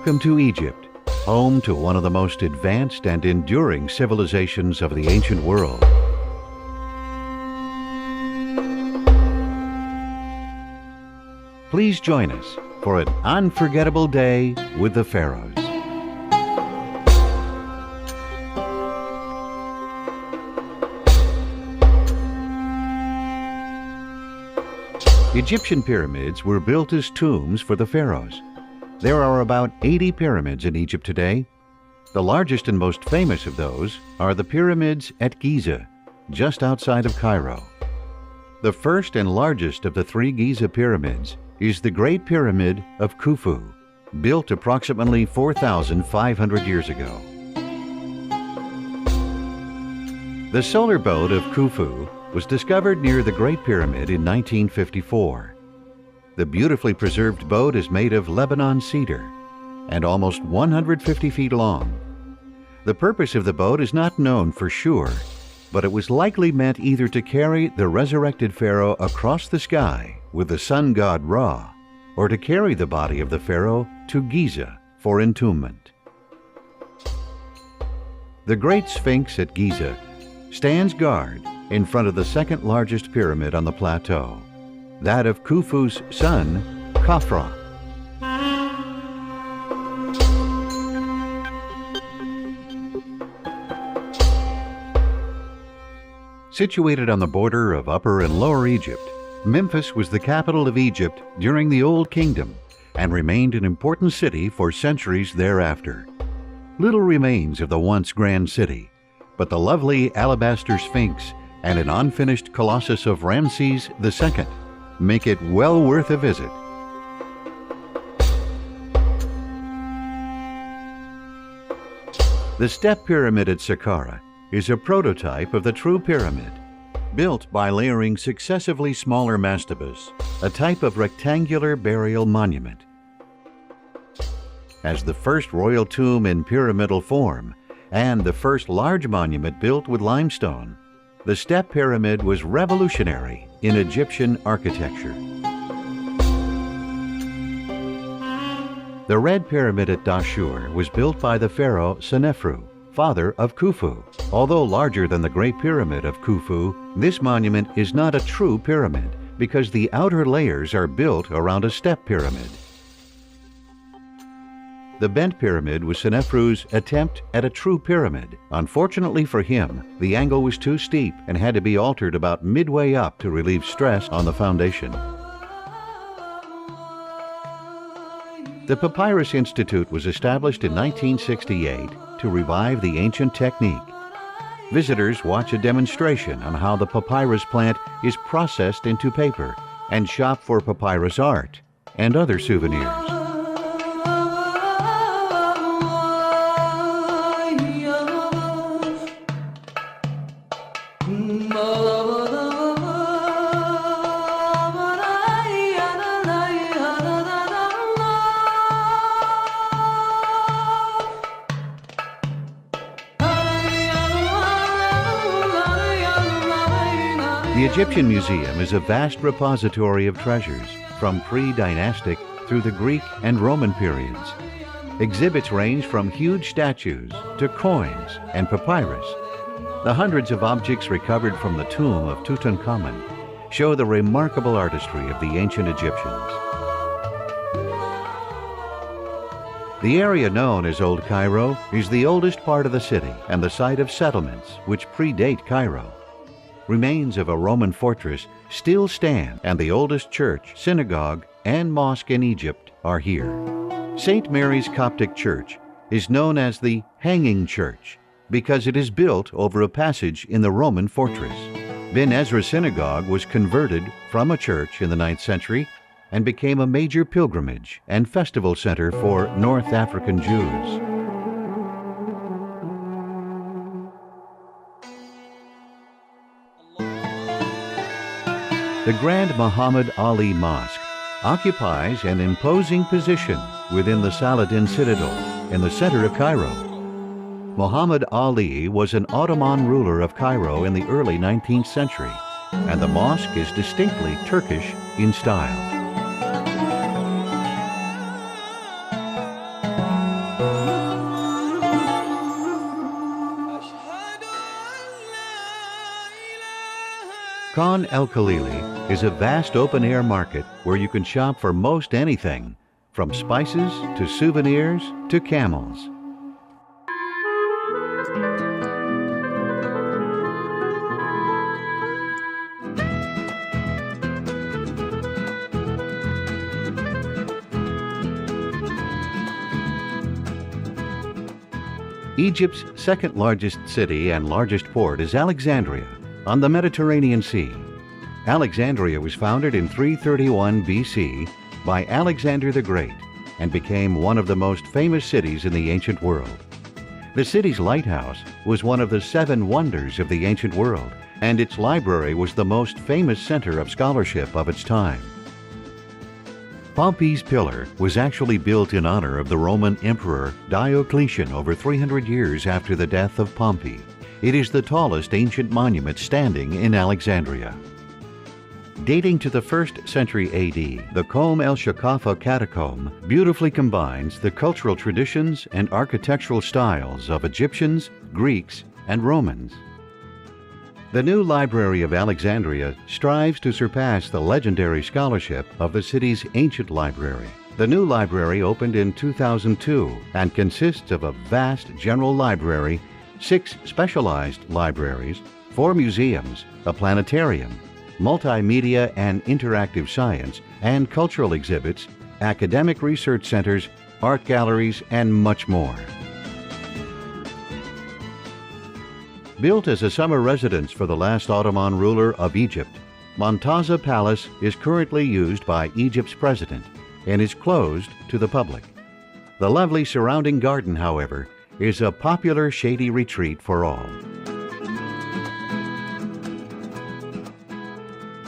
Welcome to Egypt, home to one of the most advanced and enduring civilizations of the ancient world. Please join us for an unforgettable day with the pharaohs. Egyptian pyramids were built as tombs for the pharaohs. There are about 80 pyramids in Egypt today. The largest and most famous of those are the pyramids at Giza, just outside of Cairo. The first and largest of the three Giza pyramids is the Great Pyramid of Khufu, built approximately 4,500 years ago. The solar boat of Khufu was discovered near the Great Pyramid in 1954. The beautifully preserved boat is made of Lebanon cedar and almost 150 feet long. The purpose of the boat is not known for sure, but it was likely meant either to carry the resurrected pharaoh across the sky with the sun god Ra, or to carry the body of the pharaoh to Giza for entombment. The Great Sphinx at Giza stands guard in front of the second largest pyramid on the plateau, that of Khufu's son, Khafra. Situated on the border of Upper and Lower Egypt, Memphis was the capital of Egypt during the Old Kingdom and remained an important city for centuries thereafter. Little remains of the once grand city, but the lovely alabaster Sphinx and an unfinished colossus of Ramses II make it well worth a visit. The Step Pyramid at Saqqara is a prototype of the true pyramid, built by layering successively smaller mastabas, a type of rectangular burial monument. As the first royal tomb in pyramidal form and the first large monument built with limestone, the Step Pyramid was revolutionary in Egyptian architecture. The Red Pyramid at Dashur was built by the pharaoh Senefru, father of Khufu. Although larger than the Great Pyramid of Khufu, this monument is not a true pyramid because the outer layers are built around a step pyramid. The Bent Pyramid was Senefru's attempt at a true pyramid. Unfortunately for him, the angle was too steep and had to be altered about midway up to relieve stress on the foundation. The Papyrus Institute was established in 1968 to revive the ancient technique. Visitors watch a demonstration on how the papyrus plant is processed into paper and shop for papyrus art and other souvenirs. The Egyptian Museum is a vast repository of treasures from pre-dynastic through the Greek and Roman periods. Exhibits range from huge statues to coins and papyrus. The hundreds of objects recovered from the tomb of Tutankhamun show the remarkable artistry of the ancient Egyptians. The area known as Old Cairo is the oldest part of the city and the site of settlements which predate Cairo. remains of a Roman fortress still stand, and the oldest church, synagogue, and mosque in Egypt are here. St. Mary's Coptic Church is known as the Hanging Church because it is built over a passage in the Roman fortress. Ben Ezra Synagogue was converted from a church in the 9th century and became a major pilgrimage and festival center for North African Jews. The Grand Muhammad Ali Mosque occupies an imposing position within the Saladin Citadel in the center of Cairo. Muhammad Ali was an Ottoman ruler of Cairo in the early 19th century, and the mosque is distinctly Turkish in style. Khan El Khalili is a vast open-air market where you can shop for most anything, from spices to souvenirs to camels. Egypt's second largest city and largest port is Alexandria, on the Mediterranean Sea. Alexandria was founded in 331 BC by Alexander the Great and became one of the most famous cities in the ancient world. The city's lighthouse was one of the 7 wonders of the ancient world, and its library was the most famous center of scholarship of its time. Pompey's Pillar was actually built in honor of the Roman Emperor Diocletian over 300 years after the death of Pompey. It is the tallest ancient monument standing in Alexandria. Dating to the 1st century AD, the Qom el-Shakafa catacomb beautifully combines the cultural traditions and architectural styles of Egyptians, Greeks, and Romans. The new Library of Alexandria strives to surpass the legendary scholarship of the city's ancient library. The new library opened in 2002 and consists of a vast general library, 6 specialized libraries, 4 museums, a planetarium, multimedia and interactive science and cultural exhibits, academic research centers, art galleries, and much more. Built as a summer residence for the last Ottoman ruler of Egypt, Montaza Palace is currently used by Egypt's president and is closed to the public. The lovely surrounding garden, however, is a popular shady retreat for all.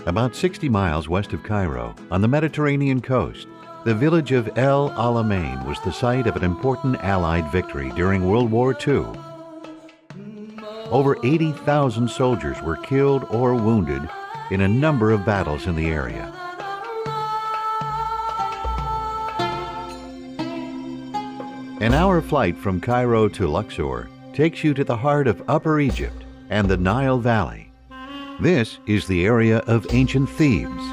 About 60 miles west of Cairo, on the Mediterranean coast, the village of El Alamein was the site of an important Allied victory during World War II. Over 80,000 soldiers were killed or wounded in a number of battles in the area. An hour flight from Cairo to Luxor takes you to the heart of Upper Egypt and the Nile Valley. This is the area of ancient Thebes.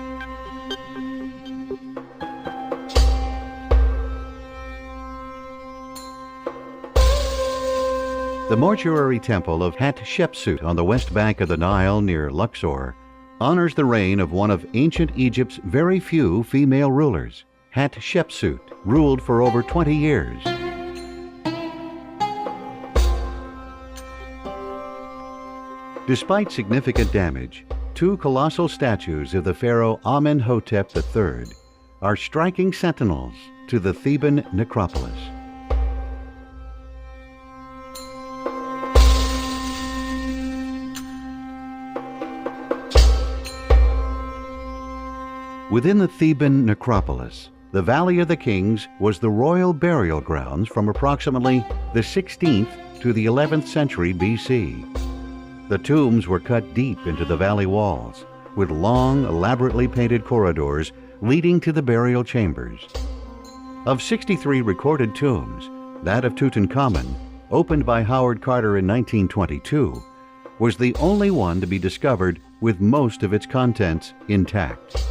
The mortuary temple of Hatshepsut on the west bank of the Nile near Luxor honors the reign of one of ancient Egypt's very few female rulers. Hatshepsut ruled for over 20 years. Despite significant damage, 2 colossal statues of the pharaoh Amenhotep III are striking sentinels to the Theban necropolis. Within the Theban necropolis, the Valley of the Kings was the royal burial grounds from approximately the 16th to the 11th century BC. The tombs were cut deep into the valley walls, with long, elaborately painted corridors leading to the burial chambers. Of 63 recorded tombs, that of Tutankhamun, opened by Howard Carter in 1922, was the only one to be discovered with most of its contents intact.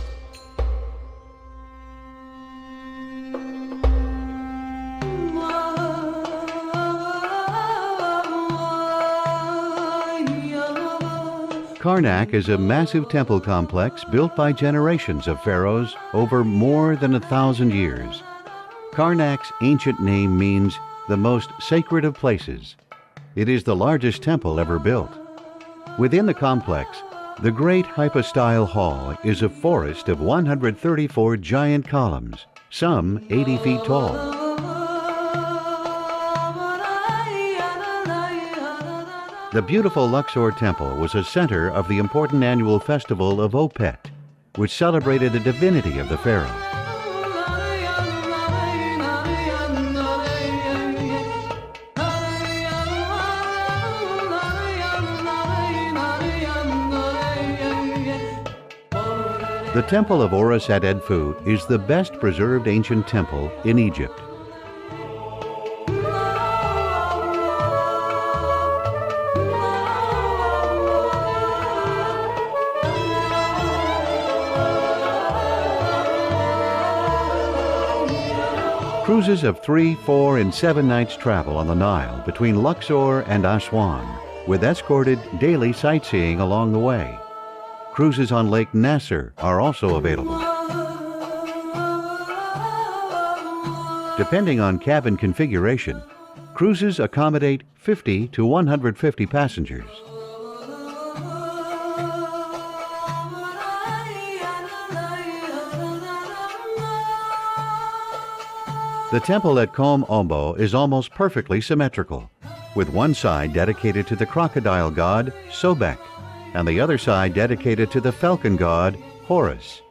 Karnak is a massive temple complex built by generations of pharaohs over more than 1,000 years. Karnak's ancient name means the most sacred of places. It is the largest temple ever built. Within the complex, the Great Hypostyle Hall is a forest of 134 giant columns, some 80 feet tall. The beautiful Luxor Temple was a center of the important annual festival of Opet, which celebrated the divinity of the pharaoh. The Temple of Horus at Edfu is the best preserved ancient temple in Egypt. Cruises of 3, 4, and 7 nights travel on the Nile between Luxor and Aswan, with escorted daily sightseeing along the way. Cruises on Lake Nasser are also available. Depending on cabin configuration, cruises accommodate 50 to 150 passengers. The temple at Kom Ombo is almost perfectly symmetrical, with one side dedicated to the crocodile god, Sobek, and the other side dedicated to the falcon god, Horus.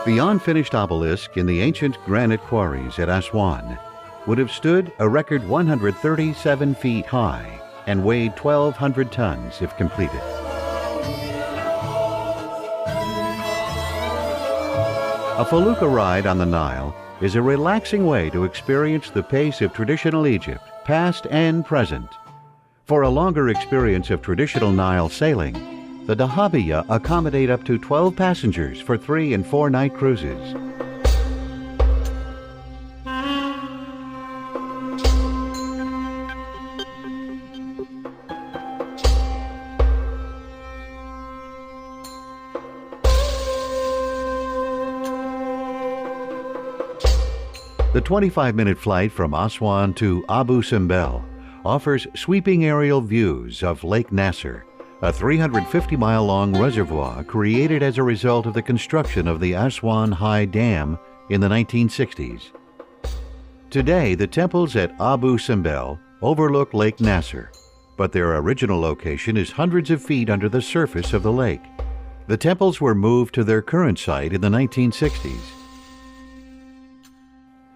The unfinished obelisk in the ancient granite quarries at Aswan would have stood a record 137 feet high and weighed 1,200 tons if completed. A felucca ride on the Nile is a relaxing way to experience the pace of traditional Egypt, past and present. For a longer experience of traditional Nile sailing, the dahabiya accommodate up to 12 passengers for 3 and 4 night cruises. The 25-minute flight from Aswan to Abu Simbel offers sweeping aerial views of Lake Nasser, a 350-mile-long reservoir created as a result of the construction of the Aswan High Dam in the 1960s. Today, the temples at Abu Simbel overlook Lake Nasser, but their original location is hundreds of feet under the surface of the lake. The temples were moved to their current site in the 1960s.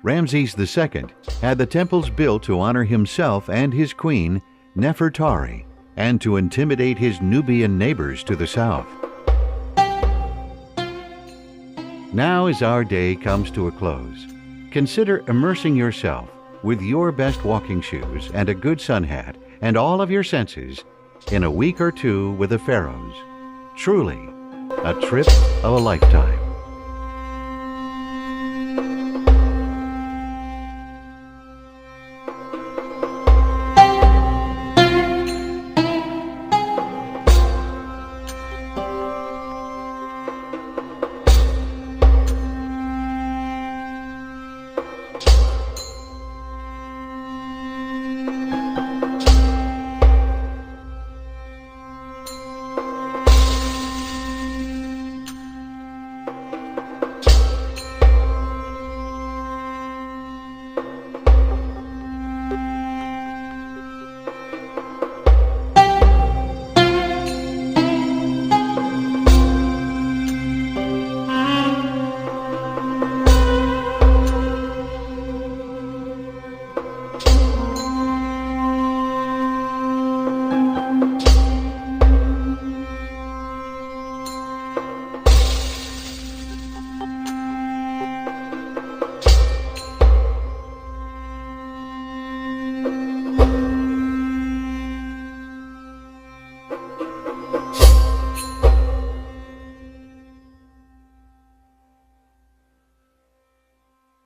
Ramses II had the temples built to honor himself and his queen, Nefertari, and to intimidate his Nubian neighbors to the south. Now, as our day comes to a close, consider immersing yourself with your best walking shoes and a good sun hat and all of your senses in a week or two with the pharaohs. Truly, a trip of a lifetime.